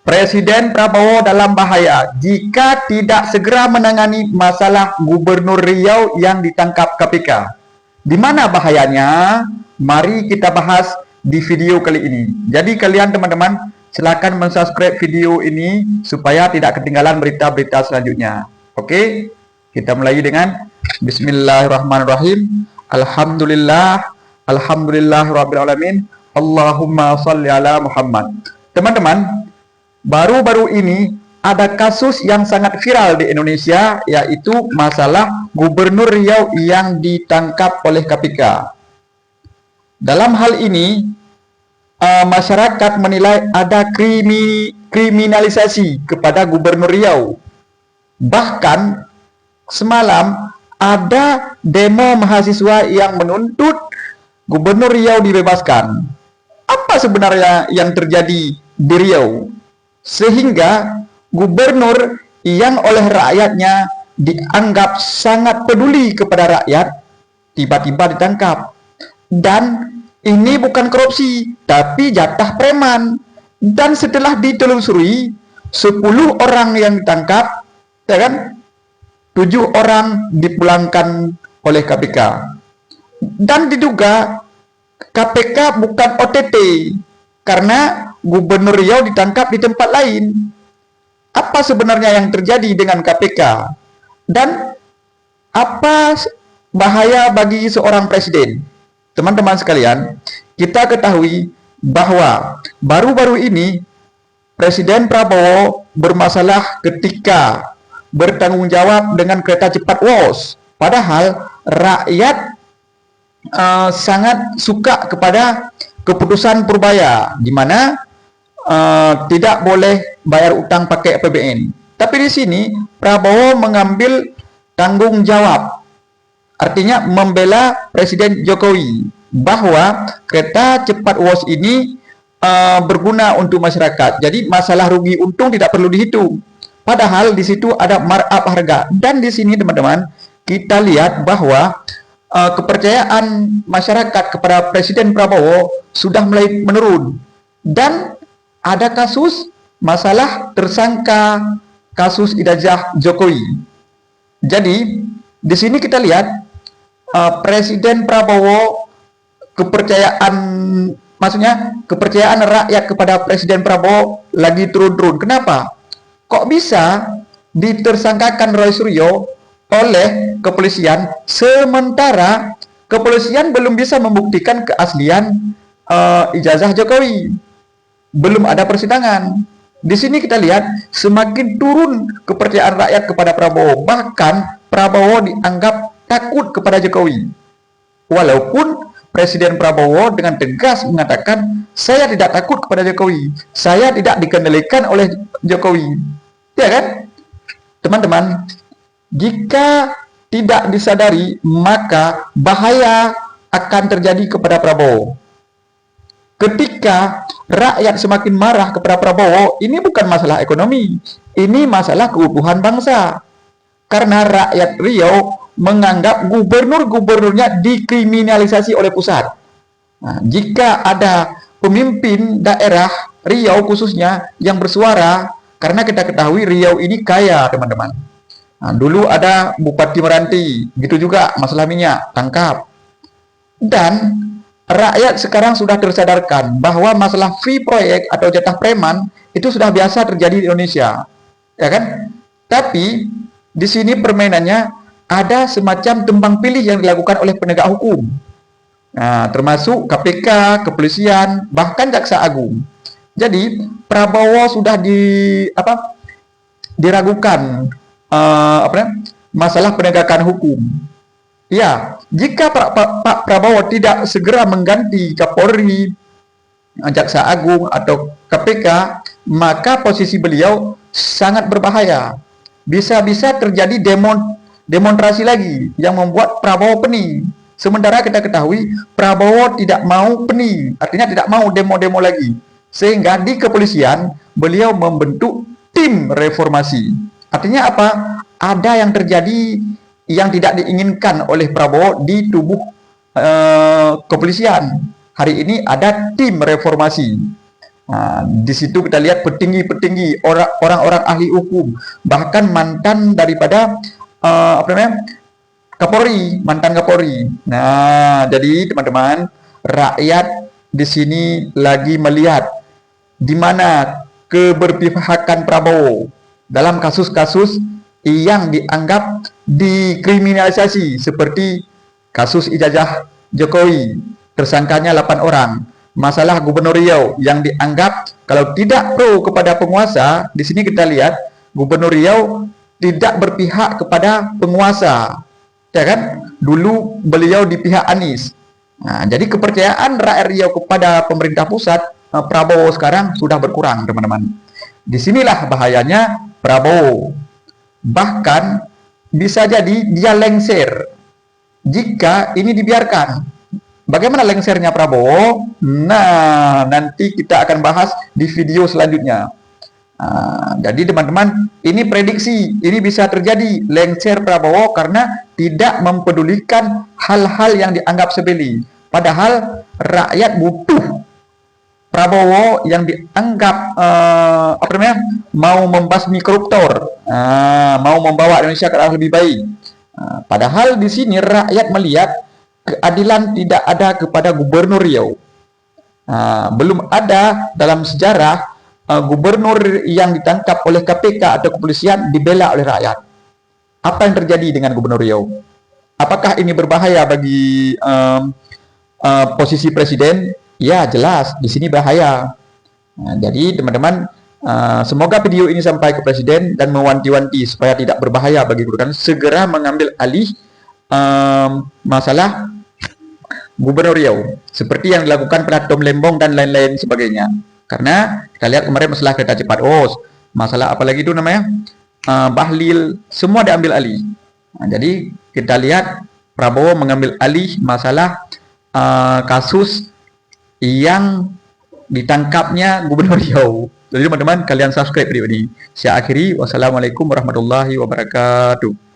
Presiden Prabowo dalam bahaya jika tidak segera menangani masalah Gubernur Riau yang ditangkap KPK. Di mana bahayanya? Mari kita bahas di video kali ini. Jadi kalian teman-teman silakan mensubscribe video ini supaya tidak ketinggalan berita-berita selanjutnya. Oke, kita mulai dengan Bismillahirrahmanirrahim. Alhamdulillahirrahmanirrahim. Allahumma salli ala Muhammad. Teman-teman, baru-baru ini ada kasus yang sangat viral di Indonesia, yaitu masalah Gubernur Riau yang ditangkap oleh KPK. Dalam hal ini, masyarakat menilai ada kriminalisasi kepada Gubernur Riau. Bahkan semalam ada demo mahasiswa yang menuntut Gubernur Riau dibebaskan. Apa sebenarnya yang terjadi di Riau sehingga gubernur yang oleh rakyatnya dianggap sangat peduli kepada rakyat tiba-tiba ditangkap? Dan ini bukan korupsi tapi jatah preman. Dan setelah ditelusuri 10 orang yang ditangkap, ya kan, 7 orang dipulangkan oleh KPK. Dan diduga KPK bukan OTT karena Gubernur Riau ditangkap di tempat lain. Apa sebenarnya yang terjadi dengan KPK? Dan apa bahaya bagi seorang presiden? Teman-teman sekalian, kita ketahui bahwa baru-baru ini Presiden Prabowo bermasalah ketika bertanggung jawab dengan kereta cepat WOS. Padahal rakyat sangat suka kepada keputusan Purbaya, di mana tidak boleh bayar utang pakai APBN. Tapi di sini Prabowo mengambil tanggung jawab, artinya membela Presiden Jokowi bahwa kereta cepat WOS ini berguna untuk masyarakat. Jadi masalah rugi untung tidak perlu dihitung. Padahal di situ ada markup harga. Dan di sini teman-teman kita lihat bahwa kepercayaan masyarakat kepada Presiden Prabowo sudah mulai menurun. Dan ada kasus masalah tersangka kasus ijazah Jokowi. Jadi di sini kita lihat Presiden Prabowo kepercayaan rakyat kepada Presiden Prabowo lagi turun-turun. Kenapa? Kok bisa ditersangkakan Roy Suryo oleh kepolisian sementara kepolisian belum bisa membuktikan keaslian ijazah Jokowi? Belum ada persidangan. Di sini kita lihat semakin turun kepercayaan rakyat kepada Prabowo. Bahkan Prabowo dianggap takut kepada Jokowi. Walaupun Presiden Prabowo dengan tegas mengatakan, saya tidak takut kepada Jokowi. Saya tidak dikendalikan oleh Jokowi. Ya kan? Teman-teman, jika tidak disadari, maka bahaya akan terjadi kepada Prabowo. Ketika rakyat semakin marah kepada Prabowo, ini bukan masalah ekonomi, ini masalah keutuhan bangsa. Karena rakyat Riau menganggap gubernur-gubernurnya dikriminalisasi oleh pusat. Nah, jika ada pemimpin daerah Riau khususnya yang bersuara, karena kita ketahui Riau ini kaya, teman-teman. Nah, dulu ada Bupati Meranti, gitu juga masalah minyak, tangkap. Dan rakyat sekarang sudah tersadarkan bahwa masalah free proyek atau jatah preman itu sudah biasa terjadi di Indonesia, ya kan? Tapi di sini permainannya ada semacam tembang pilih yang dilakukan oleh penegak hukum. Nah, termasuk KPK, kepolisian, bahkan Jaksa Agung. Jadi Prabowo sudah diragukan masalah penegakan hukum. Ya, jika Pak Prabowo tidak segera mengganti Kapolri, Jaksa Agung atau KPK, maka posisi beliau sangat berbahaya. Bisa-bisa terjadi demonstrasi lagi yang membuat Prabowo pening. Sementara kita ketahui Prabowo tidak mau pening, artinya tidak mau demo-demo lagi. Sehingga di kepolisian beliau membentuk tim reformasi. Artinya apa? Ada yang terjadi yang tidak diinginkan oleh Prabowo di tubuh kepolisian. Hari ini ada tim reformasi. Di situ kita lihat petinggi-petinggi, orang-orang ahli hukum, bahkan mantan daripada Kapolri, mantan Kapolri. Nah, jadi teman-teman, rakyat di sini lagi melihat di mana keberpihakan Prabowo dalam kasus-kasus yang dianggap dikriminalisasi seperti kasus ijazah Jokowi, tersangkanya 8 orang. Masalah Gubernur Riau yang dianggap kalau tidak pro kepada penguasa, di sini kita lihat Gubernur Riau tidak berpihak kepada penguasa. Ya kan? Dulu beliau di pihak Anies. Jadi kepercayaan rakyat Riau kepada pemerintah pusat Prabowo sekarang sudah berkurang, teman-teman. Disinilah bahayanya Prabowo. Bahkan bisa jadi dia lengser jika ini dibiarkan. Bagaimana lengsernya Prabowo? Nah, nanti kita akan bahas di video selanjutnya. Jadi teman-teman, ini prediksi, ini bisa terjadi lengser Prabowo karena tidak mempedulikan hal-hal yang dianggap sepele. Padahal rakyat butuh Prabowo yang dianggap mau membasmi koruptor, mau membawa Indonesia ke arah lebih baik. Padahal di sini rakyat melihat keadilan tidak ada kepada Gubernur Riau. Belum ada dalam sejarah gubernur yang ditangkap oleh KPK atau kepolisian dibela oleh rakyat. Apa yang terjadi dengan Gubernur Riau? Apakah ini berbahaya bagi posisi presiden? Ya, jelas di sini bahaya. Jadi teman-teman, semoga video ini sampai ke presiden dan mewanti-wanti supaya tidak berbahaya bagi kedudukan, segera mengambil alih masalah Gubernur Riau seperti yang dilakukan pada Tom Lembong dan lain-lain sebagainya. Karena kita lihat kemarin masalah kereta cepat masalah apalagi itu namanya Bahlil, semua diambil alih. Jadi kita lihat Prabowo mengambil alih masalah kasus yang ditangkapnya Gubernur Riau. Jadi teman-teman, kalian subscribe video ini. Saya akhiri, wassalamualaikum warahmatullahi wabarakatuh.